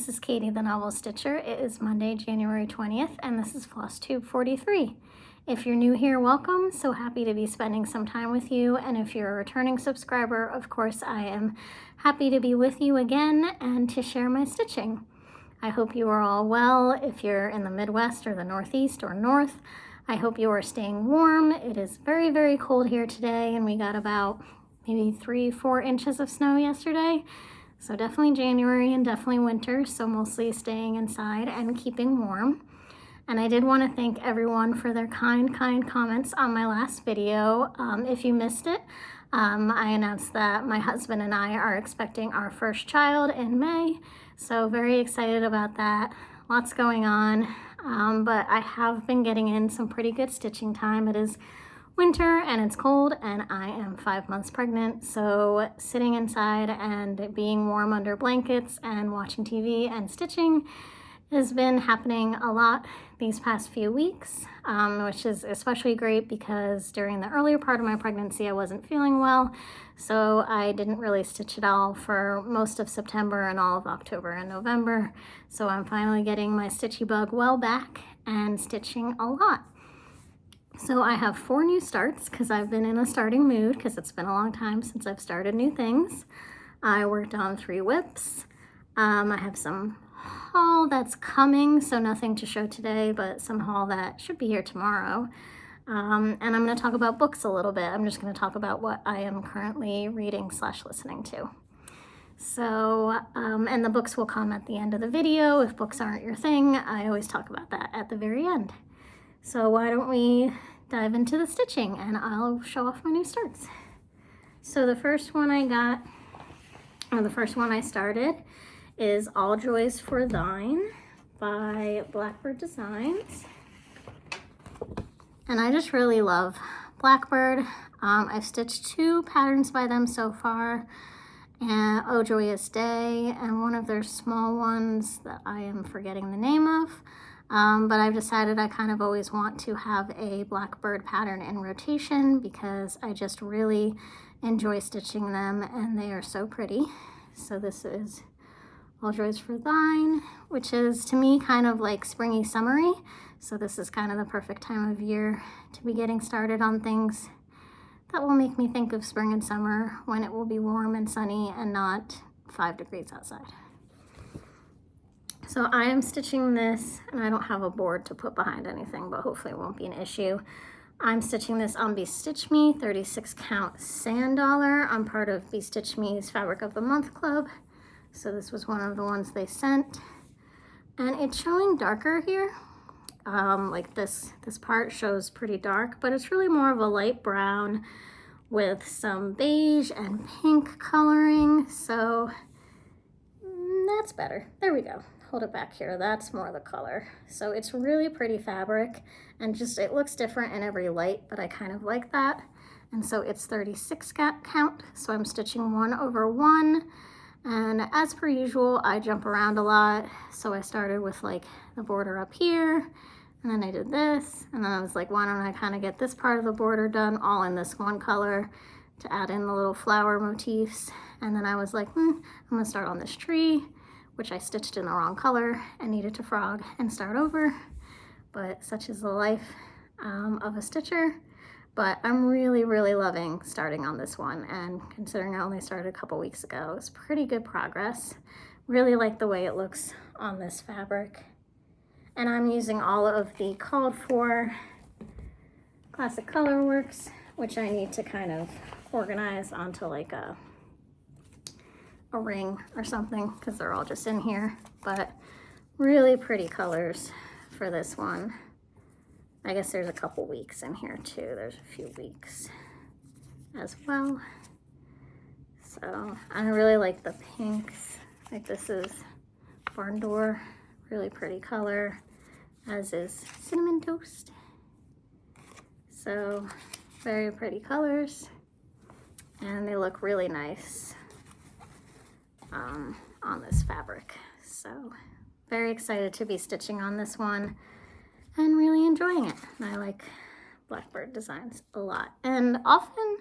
this is Katie, the Novel Stitcher. It is Monday, January 20th, and this is Flosstube 43. If you're new here, welcome. So happy to be spending some time with you. And if you're a returning subscriber, of course, I am happy to be with you again and to share my stitching. I hope you are all well. If you're in the Midwest or the Northeast or North, I hope you are staying warm. It is very, very cold here today, and we got about maybe 3-4 inches of snow yesterday. So definitely January and definitely winter, so mostly staying inside and keeping warm. And I did want to thank everyone for their kind comments on my last video. If you missed it, I announced that my husband and I are expecting our first child in May, so very excited about that. Lots going on, but I have been getting in some pretty good stitching time. It is winter and it's cold and I am 5 months pregnant, so sitting inside and being warm under blankets and watching TV and stitching has been happening a lot these past few weeks, which is especially great because during the earlier part of my pregnancy I wasn't feeling well, so I didn't really stitch at all for most of September and all of October and November. So I'm finally getting my stitchy bug well back and stitching a lot. So I have 4 new starts because I've been in a starting mood because it's been a long time since I've started new things. I worked on 3 whips. I have some haul that's coming, so nothing to show today, but some haul that should be here tomorrow. And I'm going to talk about books a little bit. I'm just going to talk about what I am currently reading / listening to. So, and the books will come at the end of the video. If books aren't your thing, I always talk about that at the very end. So why don't we dive into the stitching and I'll show off my new starts. So the first one I got, or the first one I started, is All Joys for Thine by Blackbird Designs. And I just really love Blackbird. I've stitched 2 patterns by them so far, and Oh Joyous Day and one of their small ones that I am forgetting the name of. But I've decided I kind of always want to have a Blackbird pattern in rotation because I just really enjoy stitching them and they are so pretty. So this is All Joys for Thine, which is to me kind of like springy summery. So this is kind of the perfect time of year to be getting started on things that will make me think of spring and summer when it will be warm and sunny and not 5 degrees outside. So I am stitching this, and I don't have a board to put behind anything, but hopefully it won't be an issue. I'm stitching this on Be Stitch Me 36 count sand dollar. I'm part of Be Stitch Me's Fabric of the Month Club. So this was one of the ones they sent. And it's showing darker here. Like this part shows pretty dark, but it's really more of a light brown with some beige and pink coloring. So that's better. There we go. Hold it back here. That's more the color. So it's really pretty fabric and just it looks different in every light, but I kind of like that. And so it's 36 count. So I'm stitching 1 over 1. And as per usual, I jump around a lot. So I started with like the border up here, and then I did this, and then I was like, why don't I kind of get this part of the border done all in this one color to add in the little flower motifs. And then I was like, I'm gonna start on this tree, which I stitched in the wrong color and needed to frog and start over. But such is the life of a stitcher. But I'm really, really loving starting on this one. And considering I only started a couple weeks ago, it's pretty good progress. Really like the way it looks on this fabric. And I'm using all of the called for Classic Colorworks, which I need to kind of organize onto like a ring or something because they're all just in here. But really pretty colors for this one. I guess there's a couple weeks in here too. There's a few weeks as well. So I really like the pinks. Like this is Barn Door, really pretty color, as is Cinnamon Toast. So very pretty colors, and they look really nice on this fabric. So very excited to be stitching on this one and really enjoying it. I like Blackbird Designs a lot, and often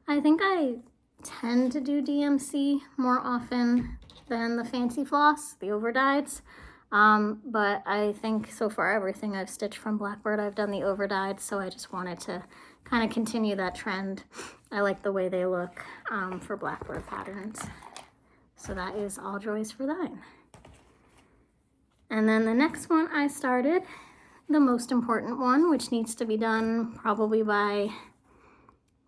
I think I tend to do DMC more often than the fancy floss, the overdyeds. But I think so far everything I've stitched from Blackbird, I've done the overdyed, so I just wanted to kind of continue that trend. I like the way they look for Blackbird patterns. So that is All Joys for Thine. And then the next one I started, the most important one, which needs to be done probably by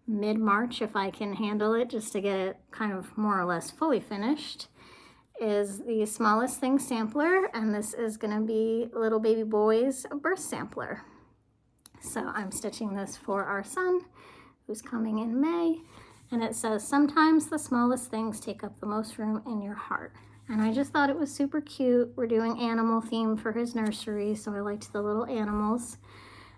mid-March if I can handle it, just to get it kind of more or less fully finished, is the Smallest Thing sampler, and this is going to be Little Baby Boy's birth sampler. So I'm stitching this for our son, who's coming in May, and it says, sometimes the smallest things take up the most room in your heart. And I just thought it was super cute. We're doing animal theme for his nursery, so I liked the little animals.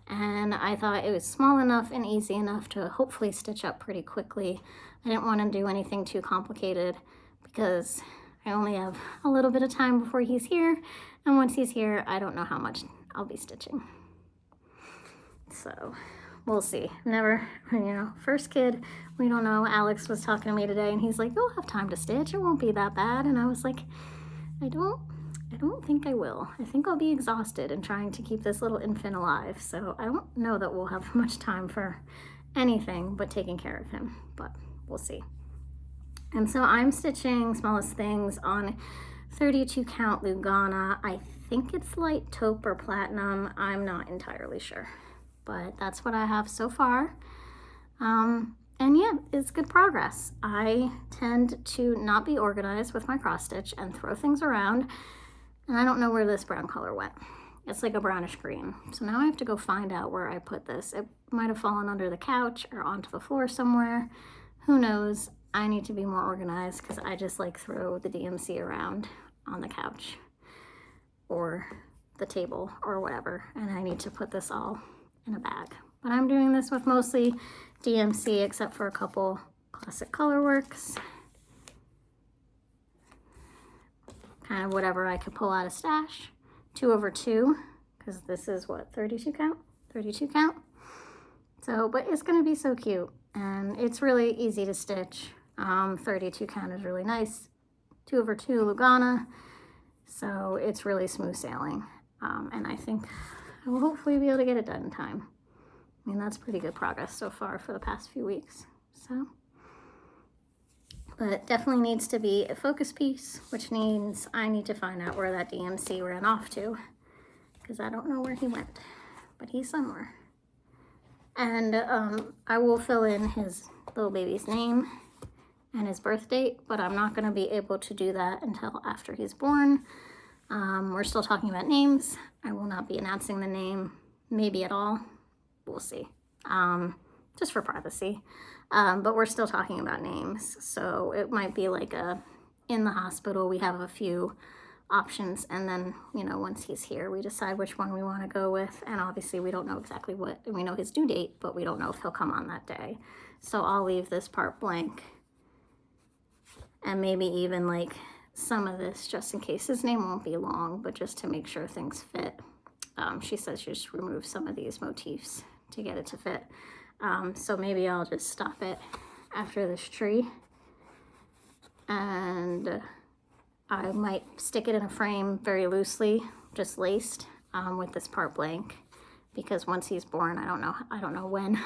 And I thought it was small enough and easy enough to hopefully stitch up pretty quickly. I didn't want to do anything too complicated because I only have a little bit of time before he's here. And once he's here, I don't know how much I'll be stitching. So we'll see. Never, you know, first kid, we don't know. Alex was talking to me today and he's like, you'll have time to stitch. It won't be that bad. And I was like, I don't think I will. I think I'll be exhausted in trying to keep this little infant alive. So I don't know that we'll have much time for anything but taking care of him, but we'll see. And so I'm stitching Smallest Things on 32 count Lugana. I think it's light taupe or platinum. I'm not entirely sure, but that's what I have so far. And yeah, it's good progress. I tend to not be organized with my cross stitch and throw things around. And I don't know where this brown color went. It's like a brownish green. So now I have to go find out where I put this. It might have fallen under the couch or onto the floor somewhere. Who knows? I need to be more organized because I just like throw the DMC around on the couch or the table or whatever. And I need to put this all in a bag. But I'm doing this with mostly DMC except for a couple classic colorworks. Kind of whatever I could pull out of stash. 2/2, because this is what, 32 count? 32 count. So, but it's gonna be so cute and it's really easy to stitch. 32 count is really nice. 2/2 Lugana. So it's really smooth sailing. And I think I will hopefully be able to get it done in time. I mean, that's pretty good progress so far for the past few weeks. So. But it definitely needs to be a focus piece, which means I need to find out where that DMC ran off to, because I don't know where he went, but he's somewhere. And I will fill in his little baby's name and his birth date, but I'm not going to be able to do that until after he's born. We're still talking about names. I will not be announcing the name, maybe at all. We'll see, just for privacy. But we're still talking about names, so it might be like in the hospital we have a few options, and then, you know, once he's here we decide which one we want to go with. And obviously we don't know exactly what, we know his due date, but we don't know if he'll come on that day. So I'll leave this part blank, and maybe even like some of this just in case. His name won't be long, but just to make sure things fit. She says she just remove some of these motifs to get it to fit. So maybe I'll just stop it after this tree, and I might stick it in a frame very loosely, just laced, with this part blank, because once he's born, I don't know when,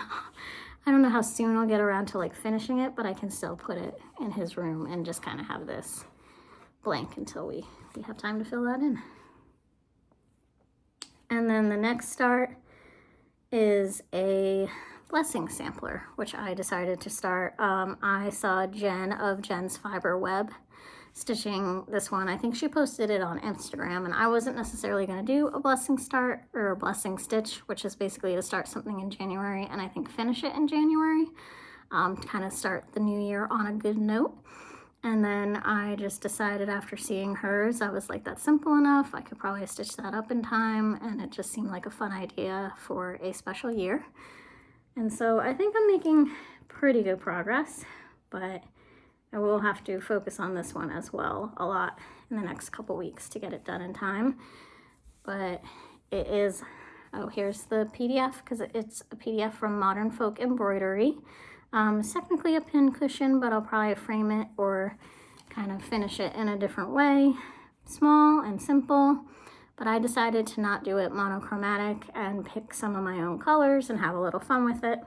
I don't know how soon I'll get around to like finishing it, but I can still put it in his room and just kind of have this blank until we have time to fill that in. And then the next start is a blessing sampler, which I decided to start. I saw Jen of Jen's Fiber Web stitching this one. I think she posted it on Instagram, and I wasn't necessarily going to do a blessing start or a blessing stitch, which is basically to start something in January and I think finish it in January, to kind of start the new year on a good note. And then I just decided after seeing hers, I was like, that's simple enough. I could probably stitch that up in time, and it just seemed like a fun idea for a special year. And so I think I'm making pretty good progress, but I will have to focus on this one as well a lot in the next couple weeks to get it done in time. But it is, oh, here's the PDF, because it's a PDF from Modern Folk Embroidery. It's technically a pin cushion, but I'll probably frame it or kind of finish it in a different way, small and simple. But I decided to not do it monochromatic and pick some of my own colors and have a little fun with it.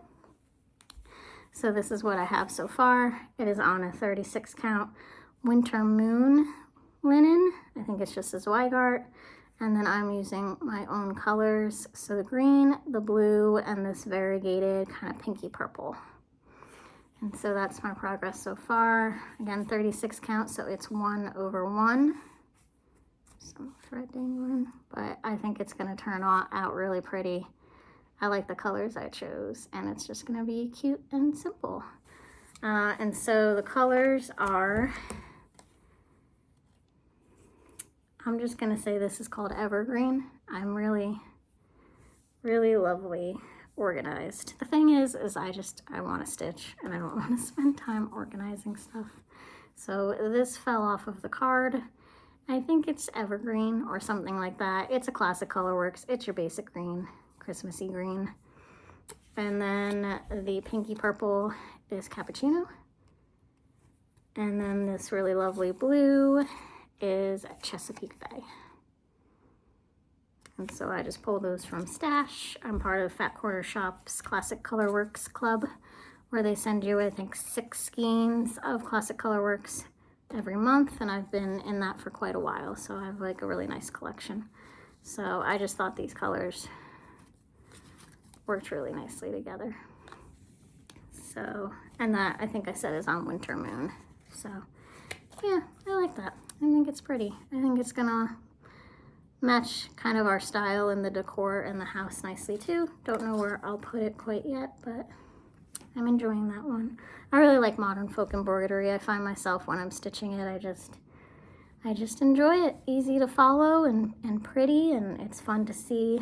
So this is what I have so far. It is on a 36 count Winter Moon linen. I think it's just a Zweigart. And then I'm using my own colors. So the green, the blue, and this variegated kind of pinky purple. And so that's my progress so far. Again, 36 count, so it's 1/1. Some thread dangling, but I think it's gonna turn out really pretty. I like the colors I chose, and it's just gonna be cute and simple. And so the colors are, I'm just gonna say this is called Evergreen. I'm really, really lovely organized. The thing is I want to stitch and I don't want to spend time organizing stuff. So this fell off of the card. I think it's Evergreen or something like that. It's a classic Colorworks. It's your basic green, Christmassy green. And then the pinky purple is Cappuccino. And then this really lovely blue is Chesapeake Bay. And so I just pull those from Stash. I'm part of Fat Quarter Shop's Classic Colorworks Club, where they send you, I think, 6 skeins of Classic Colorworks every month, and I've been in that for quite a while, so I have like a really nice collection. So I just thought these colors worked really nicely together. So, and that I think I said is on Winter Moon. So yeah, I like that. I think it's pretty. I think it's gonna match kind of our style and the decor in the house nicely too. Don't know where I'll put it quite yet, but I'm enjoying that one. I really like modern folk embroidery. I find myself when I'm stitching it, I just enjoy it. Easy to follow and pretty, and it's fun to see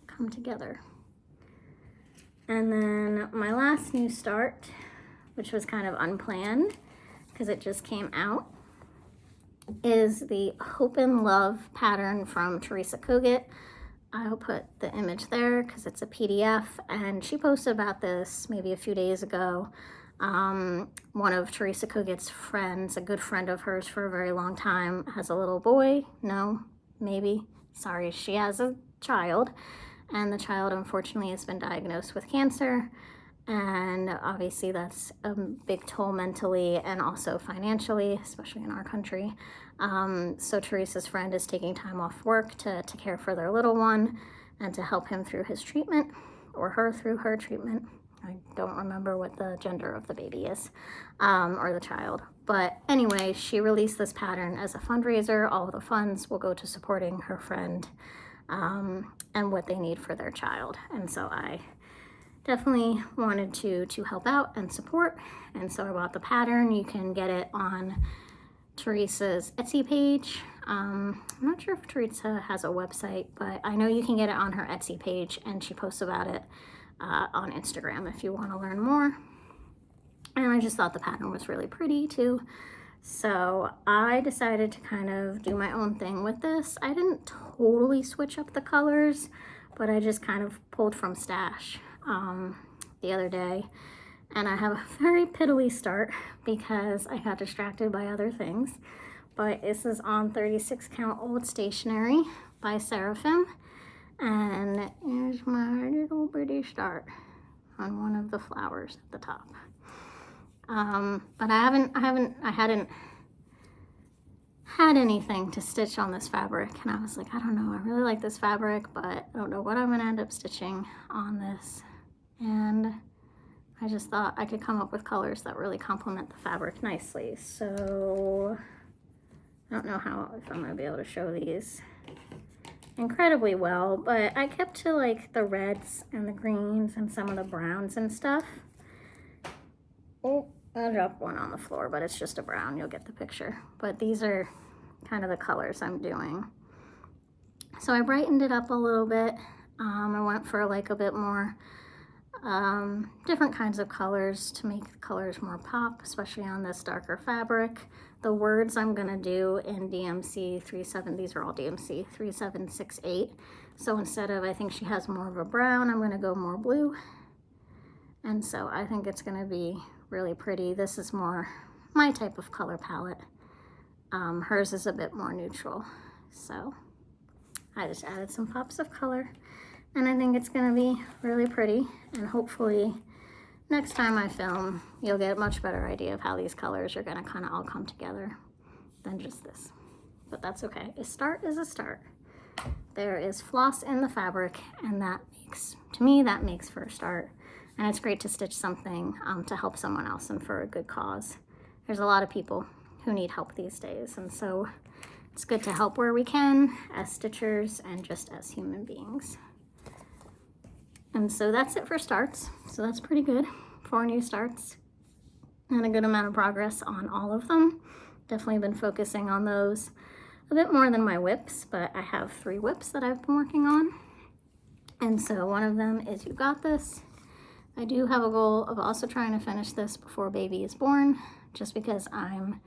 come together. And then my last new start, which was kind of unplanned because it just came out, is the Hope and Love pattern from Teresa Kogut. I'll put the image there because it's a PDF, and she posted about this maybe a few days ago. One of Teresa Kogut's friends, a good friend of hers for a very long time, has a little boy. No, maybe. Sorry, she has a child, and the child unfortunately has been diagnosed with cancer. And obviously that's a big toll mentally and also financially, especially in our country. So Teresa's friend is taking time off work to care for their little one and to help him through his treatment, or her through her treatment. I don't remember what the gender of the baby is, or the child. But anyway, she released this pattern as a fundraiser. All of the funds will go to supporting her friend and what they need for their child. And so I definitely wanted to help out and support, and so I bought the pattern. You can get it on Teresa's Etsy page. I'm not sure if Teresa has a website, but I know you can get it on her Etsy page, and she posts about it on Instagram if you want to learn more. And I just thought the pattern was really pretty too, so I decided to kind of do my own thing with this. I didn't totally switch up the colors, but I just kind of pulled from Stash the other day, and I have a very piddly start because I got distracted by other things. But this is on 36 count old stationery by Seraphim, and here's my little bitty start on one of the flowers at the top. But I hadn't had anything to stitch on this fabric, and I was like, I don't know, I really like this fabric, but I don't know what I'm gonna end up stitching on this. And I just thought I could come up with colors that really complement the fabric nicely. So I don't know if I'm gonna be able to show these incredibly well, but I kept to like the reds and the greens and some of the browns and stuff. Oh, I dropped one on the floor, but it's just a brown. You'll get the picture. But these are kind of the colors I'm doing. So I brightened it up a little bit. I went for like a bit more different kinds of colors to make the colors more pop, especially on this darker fabric. The words I'm gonna do in DMC 37, these are all DMC 3768. So instead of, I think she has more of a brown, I'm gonna go more blue. And so I think it's gonna be really pretty. This is more my type of color palette. Hers is a bit more neutral. So I just added some pops of color, and I think it's gonna be really pretty, and hopefully next time I film, you'll get a much better idea of how these colors are gonna kind of all come together than just this. But that's okay. A start is a start. There is floss in the fabric, and that makes, to me, that makes for a start. And it's great to stitch something to help someone else and for a good cause. There's a lot of people who need help these days, and so it's good to help where we can as stitchers and just as human beings. And so that's it for starts. So that's pretty good. 4 new starts and a good amount of progress on all of them. Definitely been focusing on those a bit more than my whips, but I have 3 whips that I've been working on. And so one of them is You Got This. I do have a goal of also trying to finish this before baby is born, just because I'm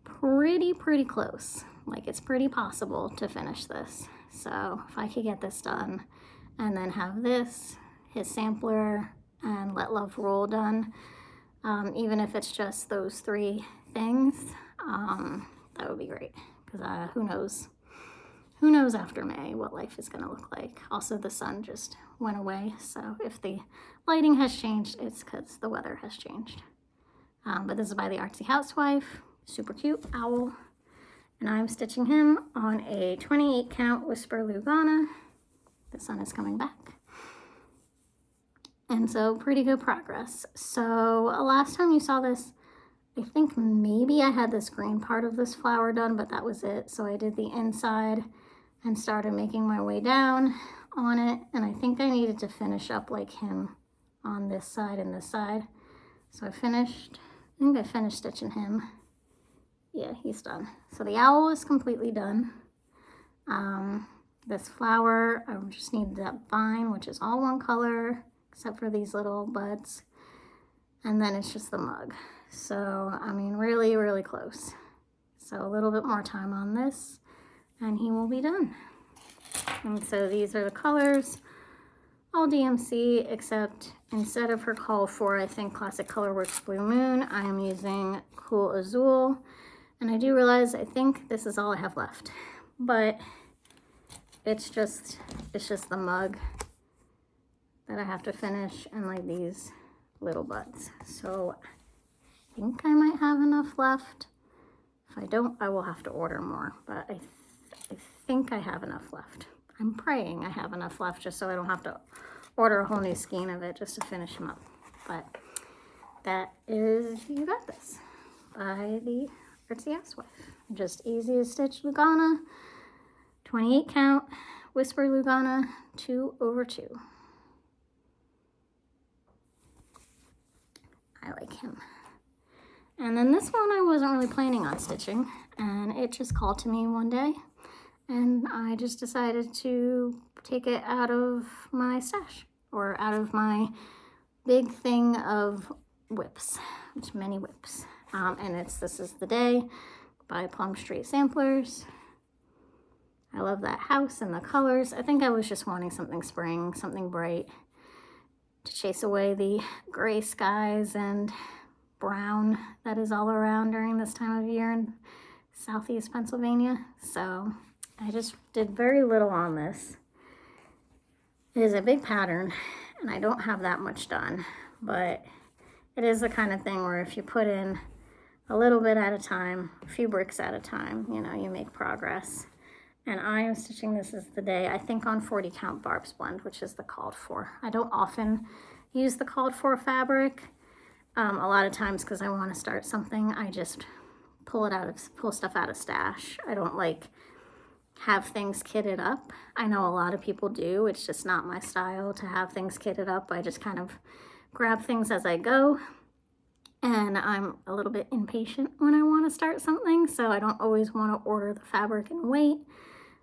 pretty close. Like, it's pretty possible to finish this. So if I could get this done and then have this, his sampler, and Let Love Roll done, even if it's just those 3 things, that would be great. Because who knows after May what life is going to look like. Also, the sun just went away, so if the lighting has changed, it's because the weather has changed. But this is by the Artsy Housewife. Super cute owl. And I'm stitching him on a 28 count Whisper Lugana. The sun is coming back. And so pretty good progress. So last time you saw this, I think maybe I had this green part of this flower done, but that was it. So I did the inside and started making my way down on it. And I think I needed to finish up like him on this side and this side. So I think I finished stitching him. Yeah, he's done. So the owl is completely done. This flower, I just needed that vine, which is all one color, except for these little buds. And then it's just the mug. So, I mean, really close. So a little bit more time on this, and he will be done. And so these are the colors, all DMC, except instead of her call for, I think, Classic Colorworks Blue Moon, I am using Cool Azul. And I do realize, I think this is all I have left, but it's just the mug that I have to finish, and like these little buds. So I think I might have enough left. If I don't, I will have to order more, but I think I have enough left. I'm praying I have enough left just so I don't have to order a whole new skein of it just to finish them up. But that is You Got This by the Artsy Housewife. Just easy as stitch Lugana, 28 count, Whisper Lugana, 2/2. I like him. And then this one I wasn't really planning on stitching, and it just called to me one day, and I just decided to take it out of my stash, or out of my big thing of whips, which many whips. And This Is the Day by Plum Street Samplers. I love that house and the colors. I think I was just wanting something spring, something bright to chase away the gray skies and brown that is all around during this time of year in Southeast Pennsylvania. So I just did very little on this. It is a big pattern, and I don't have that much done, but it is the kind of thing where if you put in a little bit at a time, a few bricks at a time, you know, you make progress. And I am stitching This Is the Day, I think on 40 count Barb's Blend, which is the called for. I don't often use the called for fabric. A lot of times because I want to start something, I just pull stuff out of stash. I don't like have things kitted up. I know a lot of people do. It's just not my style to have things kitted up. I just kind of grab things as I go. And I'm a little bit impatient when I want to start something, so I don't always want to order the fabric and wait.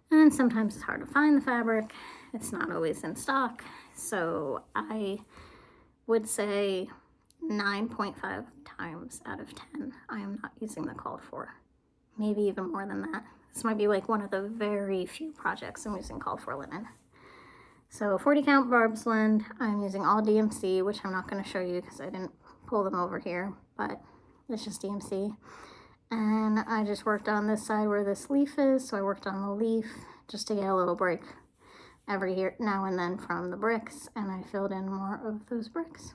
And sometimes it's hard to find the fabric. It's not always in stock. So I would say 9.5 times out of 10, I am not using the called for. Maybe even more than that. This might be like one of the very few projects I'm using called for linen. So 40 count Barb's Blend, I'm using all DMC, which I'm not going to show you because I didn't pull them over here, but it's just DMC. And I just worked on this side where this leaf is, so I worked on the leaf just to get a little break every here now and then from the bricks, and I filled in more of those bricks.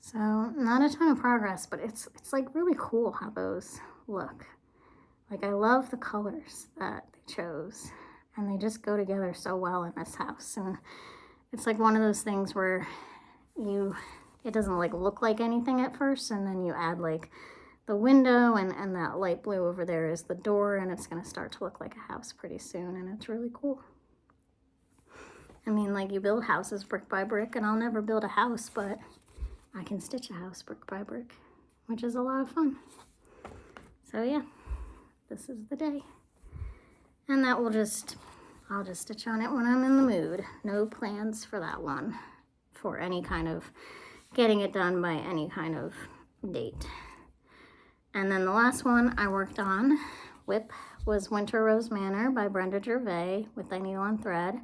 So not a ton of progress, but it's like really cool how those look. Like, I love the colors that they chose, and they just go together so well in this house. And it's like one of those things where it doesn't like look like anything at first, and then you add like the window and that light blue over there is the door, and it's going to start to look like a house pretty soon, and it's really cool. I mean, like, you build houses brick by brick, and I'll never build a house, but I can stitch a house brick by brick, which is a lot of fun. So yeah, this is the day. And that will I'll just stitch on it when I'm in the mood. No plans for that one for any kind of getting it done by any kind of date. And then the last one I worked on, WIP, was Winter Rose Manor by Brenda Gervais with the needle and thread.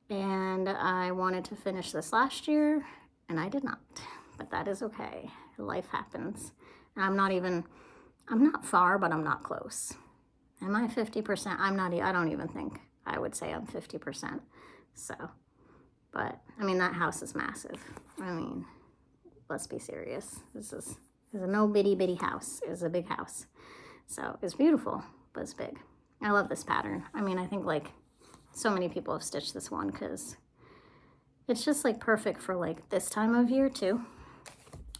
And I wanted to finish this last year, and I did not, but that is okay. Life happens. And I'm not far, but I'm not close. Am I 50%? I don't even think I would say I'm 50%. So, but I mean, that house is massive. I mean, let's be serious. This is a no bitty house. It's a big house. So it's beautiful, but it's big. I love this pattern. I mean, I think like so many people have stitched this one because it's just like perfect for like this time of year too.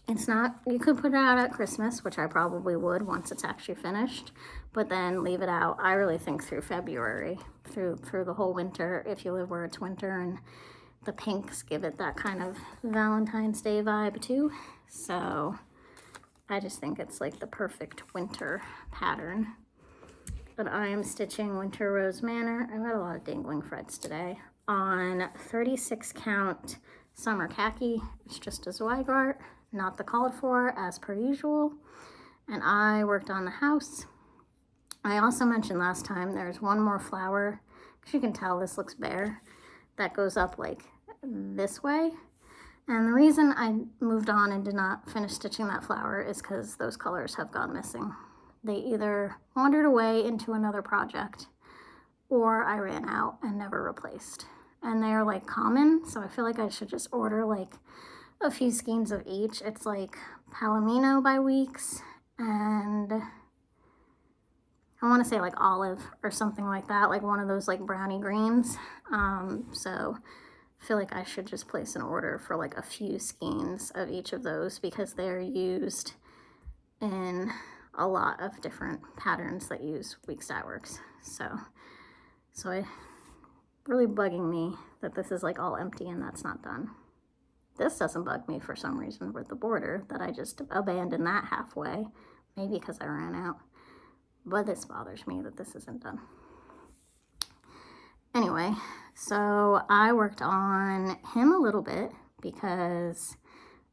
It's not, you could put it out at Christmas, which I probably would once it's actually finished, but then leave it out, I really think, through February, through the whole winter, if you live where it's winter, and the pinks give it that kind of Valentine's Day vibe too. So I just think it's like the perfect winter pattern. But I am stitching Winter Rose Manor. I've got a lot of dangling threads today on 36 count summer khaki. It's just a Zweigart, not the called for as per usual. And I worked on the house. I also mentioned last time there's one more flower, because you can tell this looks bare, that goes up like this way. And the reason I moved on and did not finish stitching that flower is because those colors have gone missing. They either wandered away into another project, or I ran out and never replaced. And they're like common, so I feel like I should just order like a few skeins of each. It's like Palomino by Weeks, and I want to say like olive or something like that, like one of those like brownie greens. So I feel like I should just place an order for like a few skeins of each of those, because they're used in a lot of different patterns that use Weeks Dye Works. So it really bugging me that this is like all empty and that's not done. This doesn't bug me for some reason with the border, that I just abandoned that halfway, maybe because I ran out. But this bothers me that this isn't done. Anyway, so I worked on him a little bit because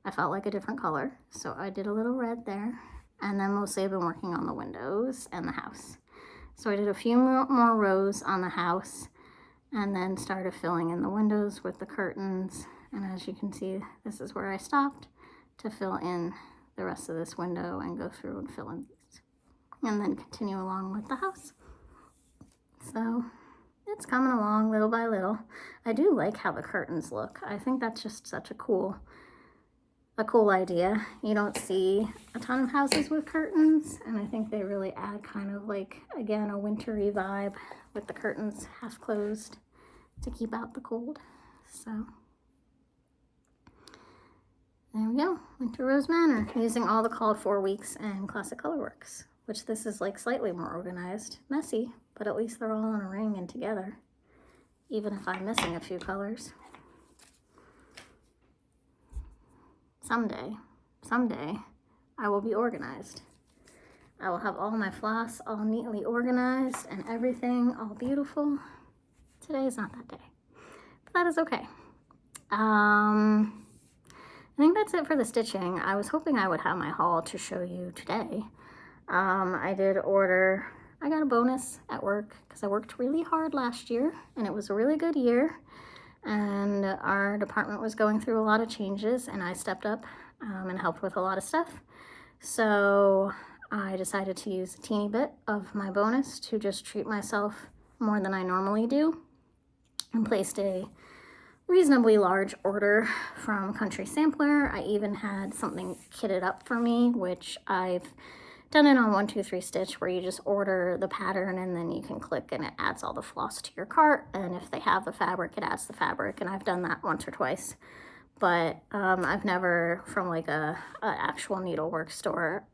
I felt like a different color. So I did a little red there. And then mostly I've been working on the windows and the house. So I did a few more rows on the house, and then started filling in the windows with the curtains. And as you can see, this is where I stopped to fill in the rest of this window and go through and fill in these, and then continue along with the house. So it's coming along little by little. I do like how the curtains look. I think that's just such a cool idea. You don't see a ton of houses with curtains, and I think they really add kind of like, again, a wintry vibe with the curtains half closed to keep out the cold. So there we go, Winter Rose Manor, using all the called for weeks and Classic Colorworks, which this is like slightly more organized, messy, but at least they're all in a ring and together, even if I'm missing a few colors. Someday, I will be organized. I will have all my floss all neatly organized and everything all beautiful. Today is not that day, but that is okay. I think that's it for the stitching. I was hoping I would have my haul to show you today. I got a bonus at work because I worked really hard last year, and it was a really good year. And our department was going through a lot of changes, and I stepped up and helped with a lot of stuff. So I decided to use a teeny bit of my bonus to just treat myself more than I normally do, and placed a reasonably large order from Country Sampler. I even had something kitted up for me, which I've done it on 123 Stitch, where you just order the pattern and then you can click and it adds all the floss to your cart, and if they have the fabric, it adds the fabric, and I've done that once or twice. But I've never, from like a actual needlework store,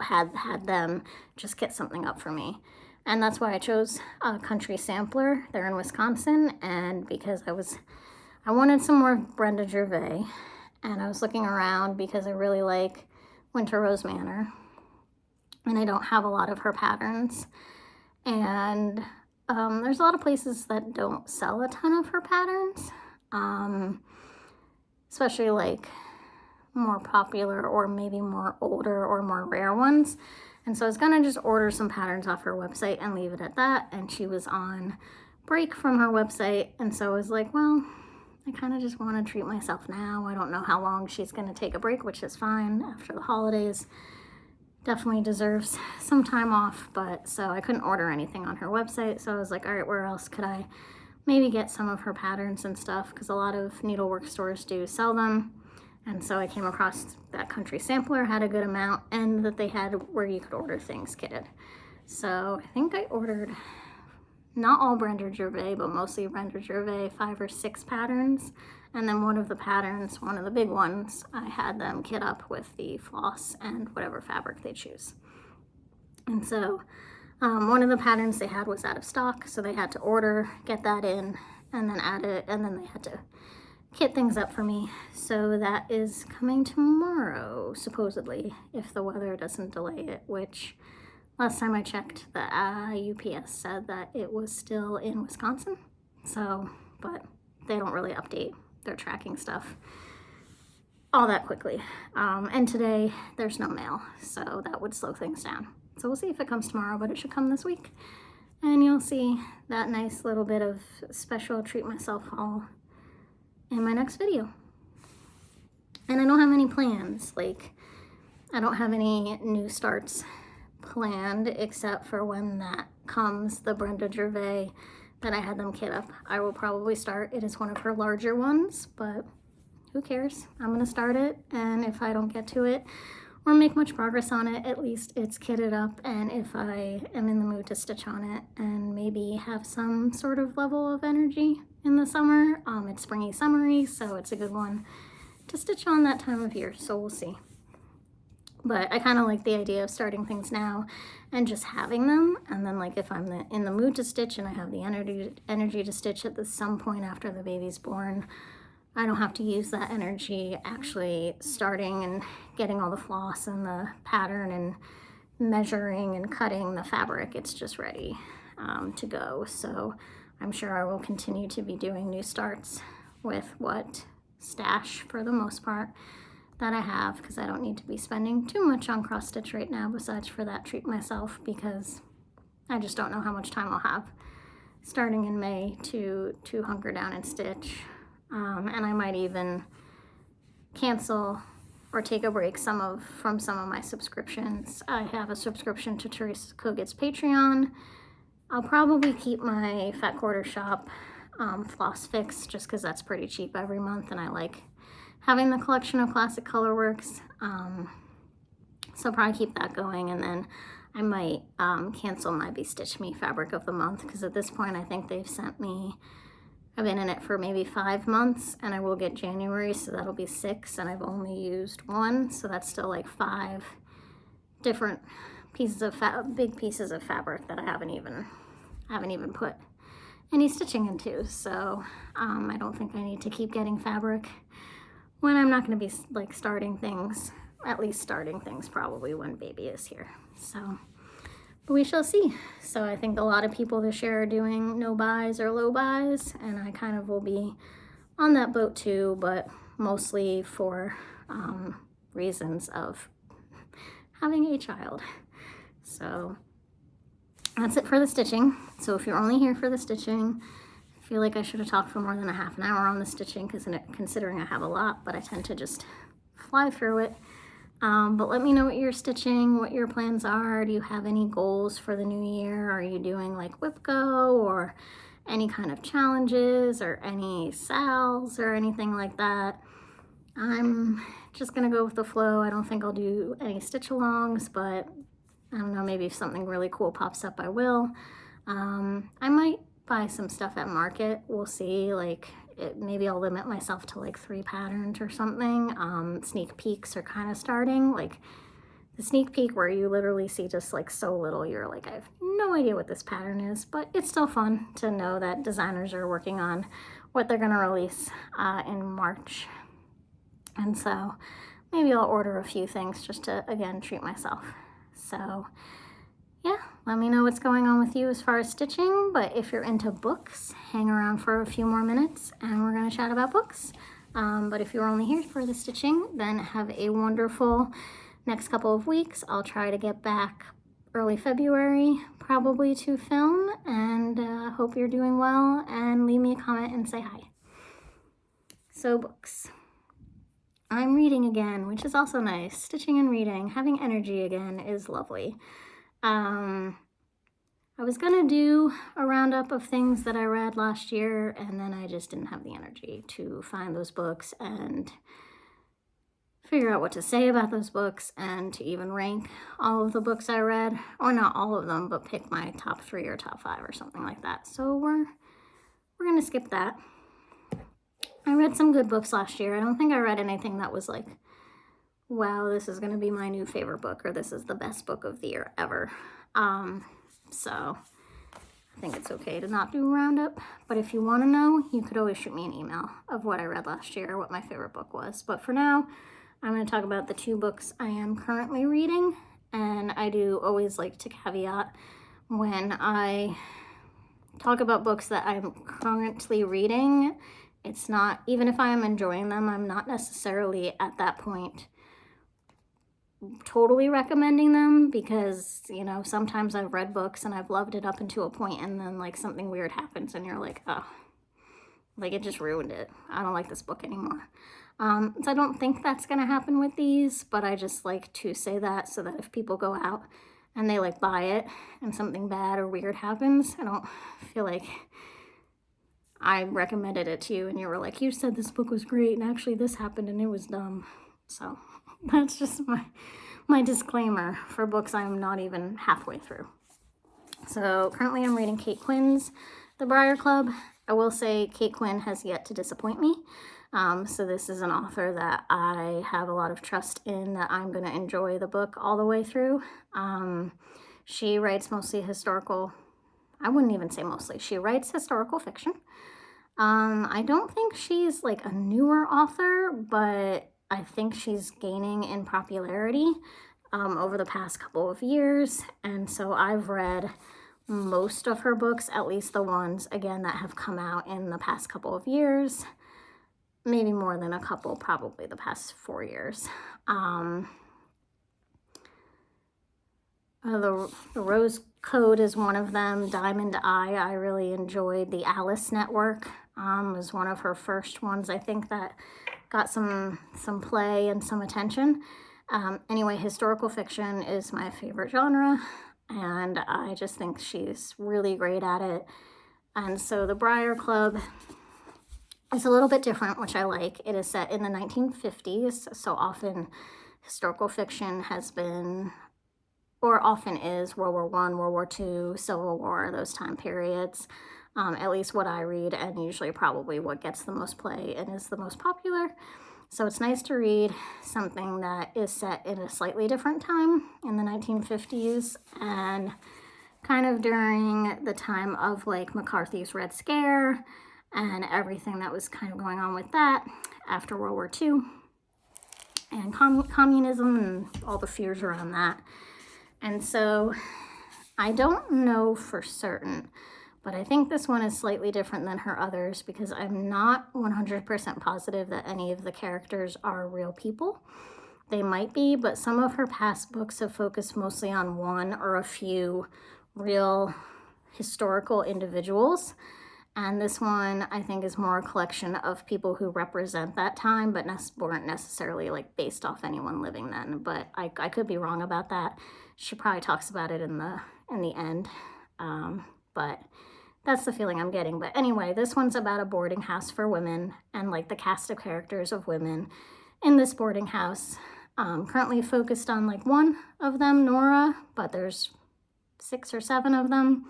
had them just get something up for me. And that's why I chose Country Sampler. They're in Wisconsin, and because I wanted some more Brenda Gervais, and I was looking around because I really like Winter Rose Manor, and I don't have a lot of her patterns. And there's a lot of places that don't sell a ton of her patterns, especially like more popular or maybe more older or more rare ones. And so I was gonna just order some patterns off her website and leave it at that. And she was on break from her website, and so I was like, well, I kind of just want to treat myself now. I don't know how long she's going to take a break, which is fine after the holidays. Definitely deserves some time off, but so I couldn't order anything on her website. So I was like, all right, where else could I maybe get some of her patterns and stuff? Because a lot of needlework stores do sell them. And so I came across that Country Sampler had a good amount, and that they had where you could order things kitted. So I think I ordered not all Brenda Gervais, but mostly Brenda Gervais, 5 or 6 patterns. And then one of the patterns, one of the big ones, I had them kit up with the floss and whatever fabric they choose. And so one of the patterns they had was out of stock, so they had to order, get that in, and then add it, and then they had to kit things up for me. So that is coming tomorrow, supposedly, if the weather doesn't delay it, which last time I checked, the UPS said that it was still in Wisconsin. So, but they don't really update their tracking stuff all that quickly. And today there's no mail, so that would slow things down. So we'll see if it comes tomorrow, but it should come this week. And you'll see that nice little bit of special treat myself haul in my next video. And I don't have any plans, like I don't have any new starts planned, except for when that comes, the Brenda Gervais that I had them kit up. I will probably start. It is one of her larger ones, but who cares? I'm gonna start it, and if I don't get to it or make much progress on it, at least it's kitted up, and if I am in the mood to stitch on it and maybe have some sort of level of energy in the summer, it's springy summery, so it's a good one to stitch on that time of year, so we'll see. But I kind of like the idea of starting things now and just having them, and then like if I'm in the mood to stitch and I have the energy to stitch at some point after the baby's born, I don't have to use that energy actually starting and getting all the floss and the pattern and measuring and cutting the fabric. It's just ready to go. So I'm sure I will continue to be doing new starts with what stash, for the most part, that I have, because I don't need to be spending too much on cross stitch right now besides for that treat myself, because I just don't know how much time I'll have starting in May to hunker down and stitch. And I might even cancel or take a break from some of my subscriptions. I have a subscription to Teresa Koget's Patreon. I'll probably keep my Fat Quarter Shop Floss Fix, just because that's pretty cheap every month, and I like having the collection of classic colorworks. So I'll probably keep that going, and then I might cancel my Be Stitch Me Fabric of the Month, because at this point I think they've sent me, I've been in it for maybe 5 months, and I will get January, so that'll be 6, and I've only used 1, so that's still like 5 different pieces of big pieces of fabric that I haven't even put any stitching into. So I don't think I need to keep getting fabric when I'm not going to be like starting things, at least starting things probably when baby is here. So, but we shall see. So I think a lot of people this year are doing no buys or low buys, and I kind of will be on that boat too, but mostly for reasons of having a child. So that's it for the stitching. So if you're only here for the stitching, I feel like I should have talked for more than a half an hour on the stitching, considering I have a lot, but I tend to just fly through it. But let me know what you're stitching, what your plans are. Do you have any goals for the new year? Are you doing like WIPCO or any kind of challenges or any sales or anything like that? I'm just gonna go with the flow. I don't think I'll do any stitch alongs, but I don't know, maybe if something really cool pops up, I will. I might buy some stuff at market. We'll see. Like, maybe I'll limit myself to like 3 patterns or something. Sneak peeks are kind of starting. Like the sneak peek where you literally see just like so little, you're like, I have no idea what this pattern is, but it's still fun to know that designers are working on what they're gonna release in March. And so maybe I'll order a few things just to, again, treat myself. So yeah, let me know what's going on with you as far as stitching, but if you're into books, hang around for a few more minutes and we're gonna chat about books. But if you're only here for the stitching, then have a wonderful next couple of weeks. I'll try to get back early February, probably, to film, and hope you're doing well, and leave me a comment and say hi. So books. I'm reading again, which is also nice. Stitching and reading, having energy again is lovely. I was gonna do a roundup of things that I read last year, and then I just didn't have the energy to find those books and figure out what to say about those books and to even rank all of the books I read, or not all of them, but pick my top 3 or top 5 or something like that. So we're gonna skip that. I read some good books last year. I don't think I read anything that was like, wow, this is gonna be my new favorite book, or this is the best book of the year ever. So I think it's okay to not do a roundup, but if you wanna know, you could always shoot me an email of what I read last year, what my favorite book was. But for now, I'm gonna talk about the 2 books I am currently reading, and I do always like to caveat when I talk about books that I'm currently reading, it's not, even if I am enjoying them, I'm not necessarily at that point totally recommending them, because, you know, sometimes I've read books and I've loved it up until a point, and then like something weird happens and you're like, oh, like it just ruined it. I don't like this book anymore. So I don't think that's gonna happen with these, but I just like to say that so that if people go out and they like buy it and something bad or weird happens, I don't feel like I recommended it to you and you were like, you said this book was great and actually this happened and it was dumb. So that's just my disclaimer for books I'm not even halfway through. So currently I'm reading Kate Quinn's The Brier Club. I will say Kate Quinn has yet to disappoint me. So this is an author that I have a lot of trust in, that I'm going to enjoy the book all the way through. She writes mostly historical, I wouldn't even say mostly, she writes historical fiction. I don't think she's like a newer author, but I think she's gaining in popularity over the past couple of years. And so I've read most of her books, at least the ones, again, that have come out in the past couple of years. Maybe more than a couple, probably the past 4 years. The Rose Code is one of them. Diamond Eye, I really enjoyed. The Alice Network was one of her first ones, I think, that got some play and some attention. Anyway, historical fiction is my favorite genre, and I just think she's really great at it. And so the Brier Club is a little bit different, which I like. It is set in the 1950s, so often historical fiction has been, or often is, World War I, World War II, Civil War, those time periods. At least what I read, and usually probably what gets the most play and is the most popular. So it's nice to read something that is set in a slightly different time, in the 1950s, and kind of during the time of like McCarthy's Red Scare and everything that was kind of going on with that after World War II, and communism and all the fears around that. And so I don't know for certain, but I think this one is slightly different than her others, because I'm not 100% positive that any of the characters are real people. They might be, but some of her past books have focused mostly on one or a few real historical individuals. And this one, I think, is more a collection of people who represent that time, but weren't necessarily like based off anyone living then. But I could be wrong about that. She probably talks about it in the end. But that's the feeling I'm getting. But anyway, this one's about a boarding house for women and like the cast of characters of women in this boarding house. Currently focused on like one of them, Nora, but there's 6 or 7 of them.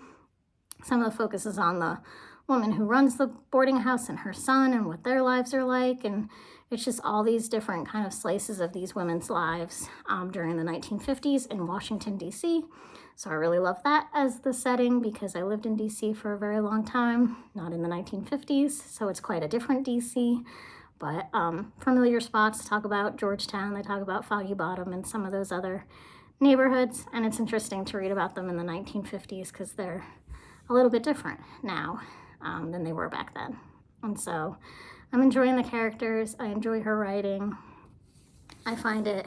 Some of the focus is on the woman who runs the boarding house and her son and what their lives are like. And it's just all these different kind of slices of these women's lives during the 1950s in Washington, D.C. So I really love that as the setting because I lived in D.C. for a very long time, not in the 1950s. So it's quite a different D.C. But familiar spots, talk about Georgetown, they talk about Foggy Bottom and some of those other neighborhoods. And it's interesting to read about them in the 1950s because they're a little bit different now than they were back then. And so I'm enjoying the characters. I enjoy her writing. I find it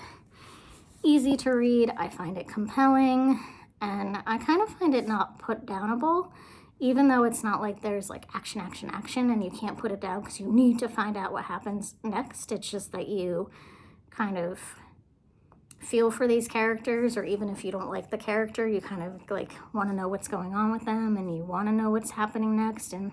easy to read. I find it compelling. And I kind of find it not put downable, even though it's not like there's like action, action, action, and you can't put it down because you need to find out what happens next. It's just that you kind of feel for these characters, or even if you don't like the character, you kind of like want to know what's going on with them and you want to know what's happening next. And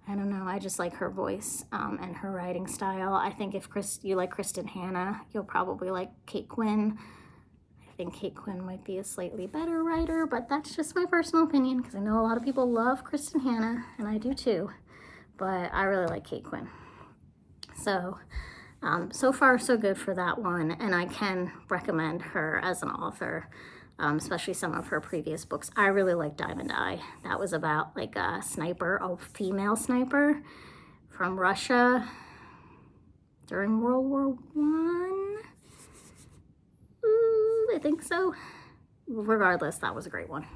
I don't know, I just like her voice and her writing style. I think if you like Kristen Hanna, you'll probably like Kate Quinn. I think Kate Quinn might be a slightly better writer, but that's just my personal opinion because I know a lot of people love Kristen Hanna, and I do too, but I really like Kate Quinn. So so far so good for that one, and I can recommend her as an author, especially some of her previous books. I really like Diamond Eye. That was about like a sniper, a female sniper from Russia during World War I. I think so. Regardless, that was a great one.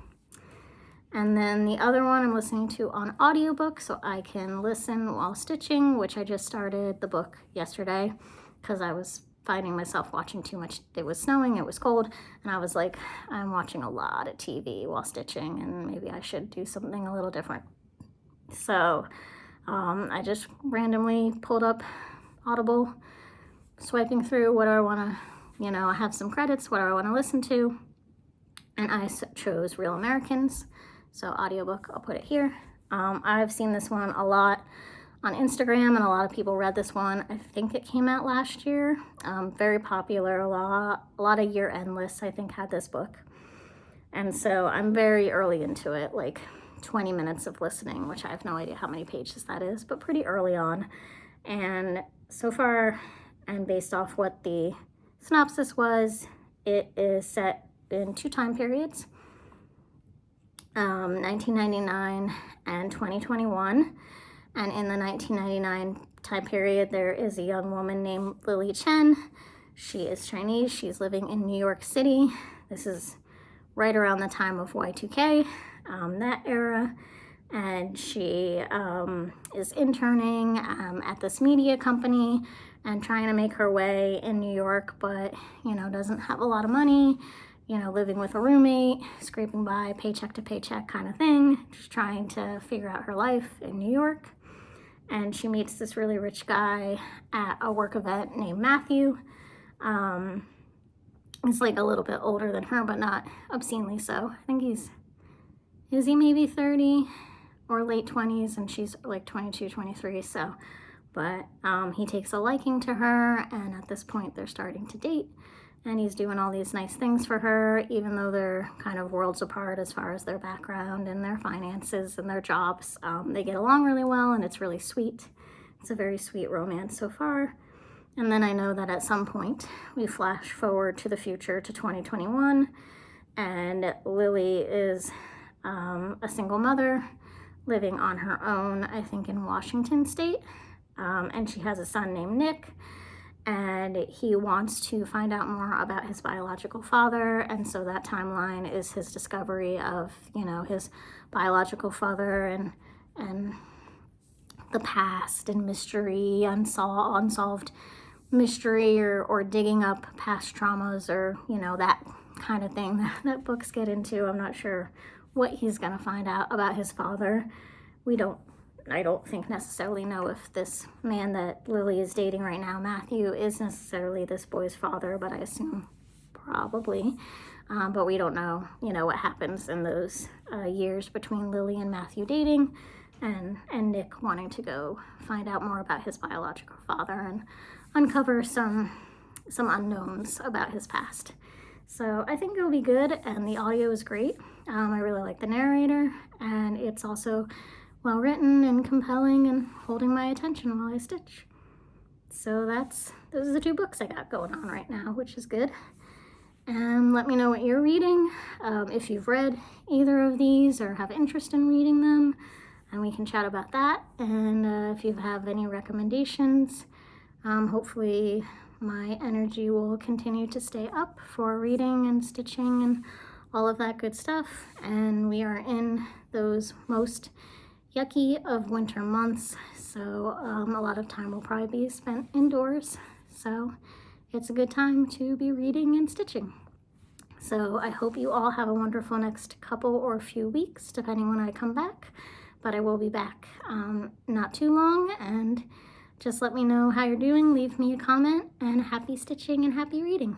And then the other one I'm listening to on audiobook, so I can listen while stitching, which I just started the book yesterday because I was finding myself watching too much. It was snowing, it was cold, and I was like, I'm watching a lot of TV while stitching, and maybe I should do something a little different. So I just randomly pulled up Audible, swiping through what do I want to, I have some credits, what do I want to listen to, and I chose Real Americans. So audiobook, I'll put it here. I've seen this one a lot on Instagram, and a lot of people read this one. I think it came out last year. Very popular. A lot of year-end lists, I think, had this book. And so I'm very early into it, like 20 minutes of listening, which I have no idea how many pages that is, but pretty early on. And so far, and based off what the synopsis was, it is set in 2 time periods. 1999 and 2021, and in the 1999 time period there is a young woman named Lily Chen. She is Chinese. She's living in New York City. This is right around the time of Y2K, that era, and she is interning at this media company and trying to make her way in New York, but doesn't have a lot of money. Living with a roommate, scraping by paycheck to paycheck kind of thing, just trying to figure out her life in New York. And she meets this really rich guy at a work event named Matthew. He's like a little bit older than her, but not obscenely so. I think is he maybe 30 or late 20s, and she's like 22, 23, so. But he takes a liking to her, and at this point they're starting to date. And he's doing all these nice things for her, even though they're kind of worlds apart as far as their background and their finances and their jobs. They get along really well, and it's really sweet. It's a very sweet romance so far. And then I know that at some point we flash forward to the future to 2021, and Lily is a single mother living on her own, I think in Washington State. And she has a son named Nick. And he wants to find out more about his biological father, and so that timeline is his discovery of, his biological father and the past and mystery, unsolved mystery, or digging up past traumas, or, that kind of thing that books get into. I'm not sure what he's going to find out about his father. We don't I don't think necessarily know if this man that Lily is dating right now, Matthew, is necessarily this boy's father, but I assume probably. But we don't know, what happens in those years between Lily and Matthew dating and Nick wanting to go find out more about his biological father and uncover some unknowns about his past. So I think it'll be good, and the audio is great. I really like the narrator, and it's also well written and compelling and holding my attention while I stitch. So those are the 2 books I got going on right now, which is good. And let me know what you're reading, if you've read either of these or have interest in reading them, and we can chat about that. And if you have any recommendations, hopefully my energy will continue to stay up for reading and stitching and all of that good stuff. And we are in those most yucky of winter months, so a lot of time will probably be spent indoors. So it's a good time to be reading and stitching. So I hope you all have a wonderful next couple or few weeks, depending when I come back. But I will be back not too long, and just let me know how you're doing. Leave me a comment, and happy stitching and happy reading.